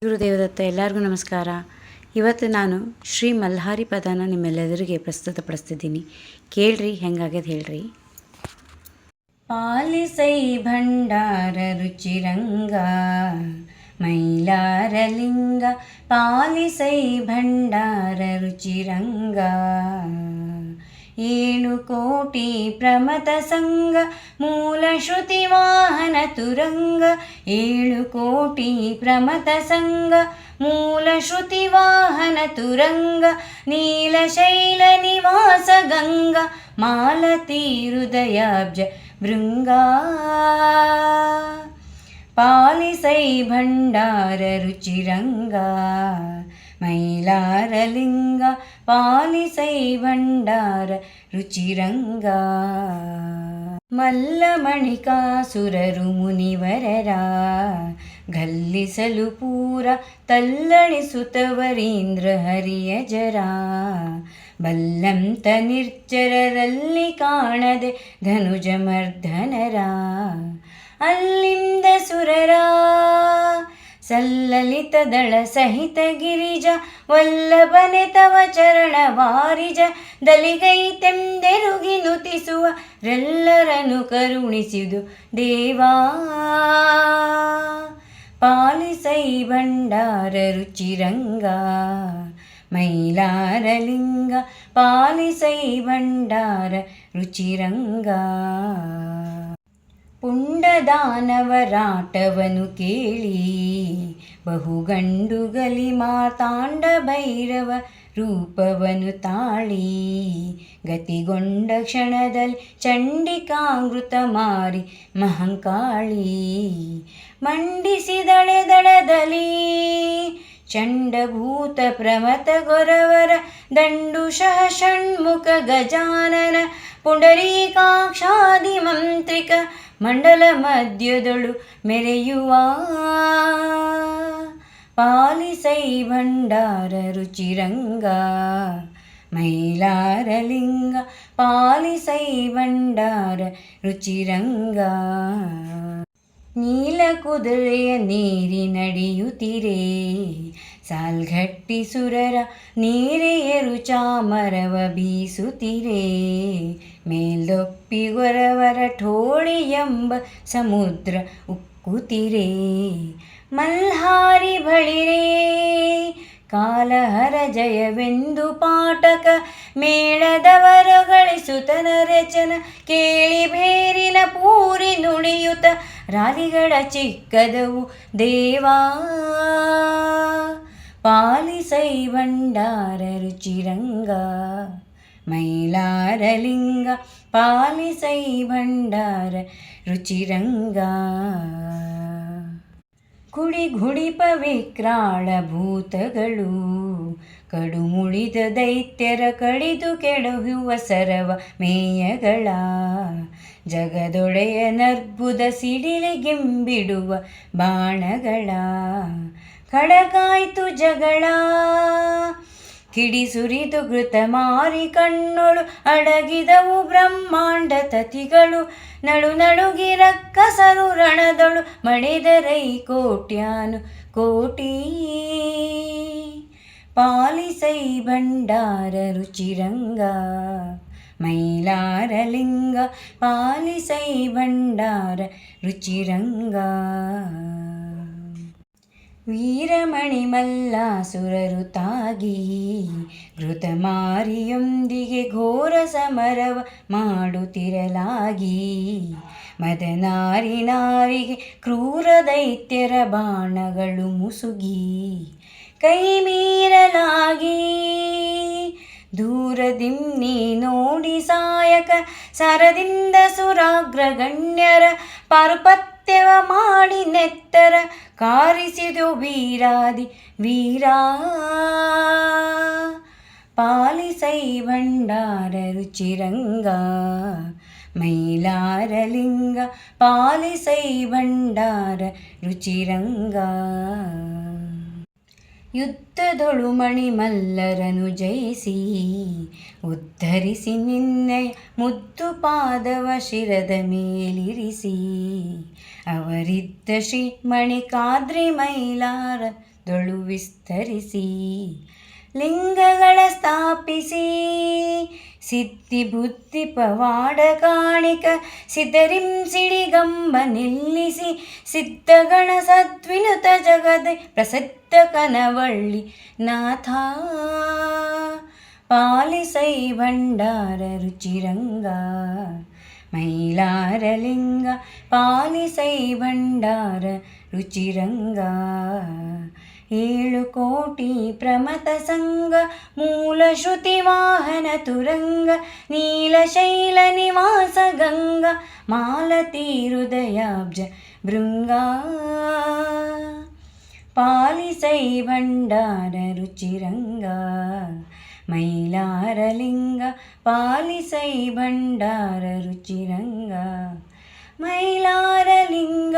ಗುರುದೇವದತ್ತ. ಎಲ್ಲರಿಗೂ ನಮಸ್ಕಾರ. ಇವತ್ತು ನಾನು ಶ್ರೀ ಮಲ್ಹಾರಿ ಪದನ ನಿಮ್ಮೆಲ್ಲರಿಗೆ ಪ್ರಸ್ತುತಪಡಿಸ್ತಿದ್ದೀನಿ. ಕೇಳ್ರಿ, ಹೆಂಗಾಗ್ಯದ ಹೇಳ್ರಿ. ಪಾಲಿಸೈ ಭಂಡಾರ ರುಚಿರಂಗ ಮೈಲಾರಲಿಂಗ, ಪಾಲಿಸೈ ಭಂಡಾರ ರುಚಿರಂಗ. 7 ಕೋಟಿ ಪ್ರಮಥ ಸಂಘ ಮೂಲ ಶ್ರುತಿ ವಾಹನ ತುರಂಗ. 7 ಕೋಟಿ ಪ್ರಮಥ ಸಂಘ ಮೂಲ ಶ್ರುತಿ ವಾಹನ ತುರಂಗ. ನೀಲಶೈಲ ನಿವಾಸ ಗಂಗಾ ಮಾಲತಿ ಹೃದಯಾಬ್ಜ ಭೃಂಗ. ಪಾಲಿಸೈ ಭಂಡಾರ ರುಚಿರಂಗ ಮೈಲಾರಲಿಂಗ, ಪಾಲಿಸೈ ಭಂಡಾರ ರುಚಿರಂಗ. ಮಲ್ಲಮಣಿಕಾಸುರರು ಮುನಿವರರ ಗಲ್ಲಿಸಲು ಪೂರ ತಲ್ಲಣಿಸುತ್ತವರೀಂದ್ರ ಹರಿಯ ಜರ. ಬಲ್ಲಂತ ನಿರ್ಜರರಲ್ಲಿ ಕಾಣದೆ ಧನುಜ ಮರ್ಧನರ. ಅಲ್ಲಿಂದ ಸುರರ ಸಲ್ಲಲಿತ ದಳ ಸಹಿತ ಗಿರಿಜ ವಲ್ಲಭನೆ ತವ ಚರಣ ವಾರಿಜ. ದಲಿಗೈತೆಂದೆರುಗಿ ನುತಿಸುವ ರೆಲ್ಲರನ್ನು ಕರುಣಿಸಿದು ದೇವಾ. ಪಾಲಿಸೈ ಭಂಡಾರ ರುಚಿರಂಗ ಮೈಲಾರಲಿಂಗ, ಪಾಲಿಸೈ ಭಂಡಾರ ರುಚಿರಂಗ. ಪುಂಡದಾನವರಾಟವನು ಕೇಳಿ ಬಹುಗಂಡುಗಲಿ ಮಾತಾಂಡ ಭೈರವ ರೂಪವನು ತಾಳಿ. ಗತಿಗೊಂಡ ಕ್ಷಣದಲ್ಲಿ ಚಂಡಿಕಾಮೃತ ಮಾರಿ ಮಹಂಕಾಳಿ. ಮಂಡಿಸಿದಳೆ ದಳದಲ್ಲಿ ಚಂಡಭೂತ ಪ್ರಮಥ ಗೊರವರ ದಂಡುಷಃ ಷಣ್ಮುಖ ಗಜಾನನ. ಪುಂಡರೀಕಾಕ್ಷಾದಿ ಮಂತ್ರಿಕ ಮಂಡಲ ಮಧ್ಯದೊಳು ಮೆರೆಯುವ. ಪಾಲಿಸೈ ಭಂಡಾರ ರುಚಿರಂಗ ಮೈಲಾರಲಿಂಗ, ಪಾಲಿಸೈ ಭಂಡಾರ ರುಚಿರಂಗ. ನೀಲ ಕುದುರೆಯ ನೀರಿ ನಡೆಯುತ್ತಿರೆ ಸಾಲ್ಗಟ್ಟಿ ಸುರರ ನೀರೆಯರು ಚಾಮರವ ಬೀಸುತ್ತಿರೆ. ಮೇಲ್ದೊಪ್ಪಿ ಗೊರವರ ಠೋಳಿ ಎಂಬ ಸಮುದ್ರ ಉಕ್ಕುತ್ತಿರೆ. ಮಲ್ಹಾರಿ ಬಳಿರೇ ಕಾಲಹರ ಜಯವೆಂದು ಪಾಠಕ ಮೇಳದವರ ಗಳಿಸುತನ ರಚನ. ಕೇಳಿ ಬೇರಿನ ಪೂರಿ ನುಡಿಯುತ ರಾಲಿಗಳ ಚಿಕ್ಕದವು ದೇವಾ. ಪಾಲಿಸೈ ಭಂಡಾರ ರುಚಿರಂಗ ಮೈಲಾರಲಿಂಗ, ಪಾಲಿಸೈ ಭಂಡಾರ ರುಚಿರಂಗ. ಗುಡಿಗುಡಿಪ ವಿಕ್ರಾಳ ಭೂತಗಳು ಕಡುಮುಳಿದ ದೈತ್ಯರ ಕಡಿದು ಕೆಡಹುವ ಸರವ ಮೇಯಗಳ. ಜಗದೊಡೆಯ ನರ್ಬುದ ಸಿಡಿಲಿಗೆಂಬಿಡುವ ಬಾಣಗಳ. ಕಡಗಾಯ್ತು ಜಗಳ ಕಿಡಿ ಸುರಿದು ಘೃತ ಮಾರಿ ಕಣ್ಣೊಳು ಅಡಗಿದವು ಬ್ರಹ್ಮಾಂಡ ತತಿಗಳು. ನಡು ನಡುಗಿ ರಕ್ಕಸರು ರಣದೊಳು ಮಣಿದರೈ ಕೋಟ್ಯಾನು ಕೋಟಿ. ಪಾಲಿಸೈ ಭಂಡಾರ ರುಚಿರಂಗ ಮೈಲಾರಲಿಂಗ, ಪಾಲಿಸೈ ಭಂಡಾರ ರುಚಿರಂಗ. ವೀರಮಣಿ ಮಲ್ಲಾಸುರರು ತಾಗಿ ಘೃತಮಾರಿಯೊಂದಿಗೆ ಘೋರ ಸಮರವ ಮಾಡುತ್ತಿರಲಾಗಿ. ಮದನಾರಿ ನಾರಿಗೆ ಕ್ರೂರ ದೈತ್ಯರ ಬಾಣಗಳು ಮುಸುಗಿ ಕೈ ಮೀರಲಾಗಿ. ದೂರದಿಮ್ಮಿ ನೋಡಿ ಸಾಯಕ ಸರದಿಂದ ಸುರಾಗ್ರಗಣ್ಯರ ಪಾರುಪತ್ಯವ ಮಾಡಿ ನೆತ್ತರ ಕಾರಿಸಿದು ವೀರಾದಿ ವೀರಾ. ಪಾಲಿಸೈ ಭಂಡಾರ ರುಚಿರಂಗ ಮೈಲಾರಲಿಂಗ, ಪಾಲಿಸೈ ಭಂಡಾರ ರುಚಿರಂಗ. ಯುದ್ಧದೊಳು ಮಣಿಮಲ್ಲರನು ಜಯಿಸಿ ಉದ್ಧರಿಸಿ ನಿನ್ನೆಯ ಮುದ್ದು ಪಾದವ ಶಿರದ ಮೇಲಿರಿಸಿ. ಅವರಿದ್ದ ಶ್ರೀ ಮಣಿಕಾದ್ರಿ ಮೈಲಾರ ದೊಳು ವಿಸ್ತರಿಸಿ ಲಿಂಗಗಳ ಸ್ಥಾಪಿಸಿ ಸಿದ್ಧಿ ಬುದ್ಧಿ ಪವಾಡ ಕಾಣಿಕ ಸಿದ್ಧರಿಂ ಸಿಡಿಗಂಬ ನಿಲ್ಲಿಸಿ ಸಿದ್ಧಗಣ ಸದ್ವಿನುತ ಜಗದೆ ಪ್ರಸಿದ್ಧ ಕನವಳ್ಳಿ ನಾಥ ಪಾಲಿಸೈ ಭಂಡಾರ ರುಚಿರಂಗ ಮೈಲಾರಲಿಂಗ ಪಾಲಿಸೈ ಭಂಡಾರ ರುಚಿರಂಗ 7 ಕೋಟಿ ಪ್ರಮಥ ಸಂಘ ಮೂಲ ಶ್ರುತಿ ವಾಹನ ತುರಂಗ ನೀಲಶೈಲ ನಿವಾಸ ಗಂಗ ಮಾಲತಿ ಹೃದಯಾಬ್ಜ ಭೃಂಗ ಪಾಲಿಸೈ ಭಂಡಾರ ರುಚಿರಂಗ ಮೈಲಾರಲಿಂಗ ಪಾಲಿಸೈ ಭಂಡಾರ ರುಚಿರಂಗ ಮೈಲಾರಲಿಂಗ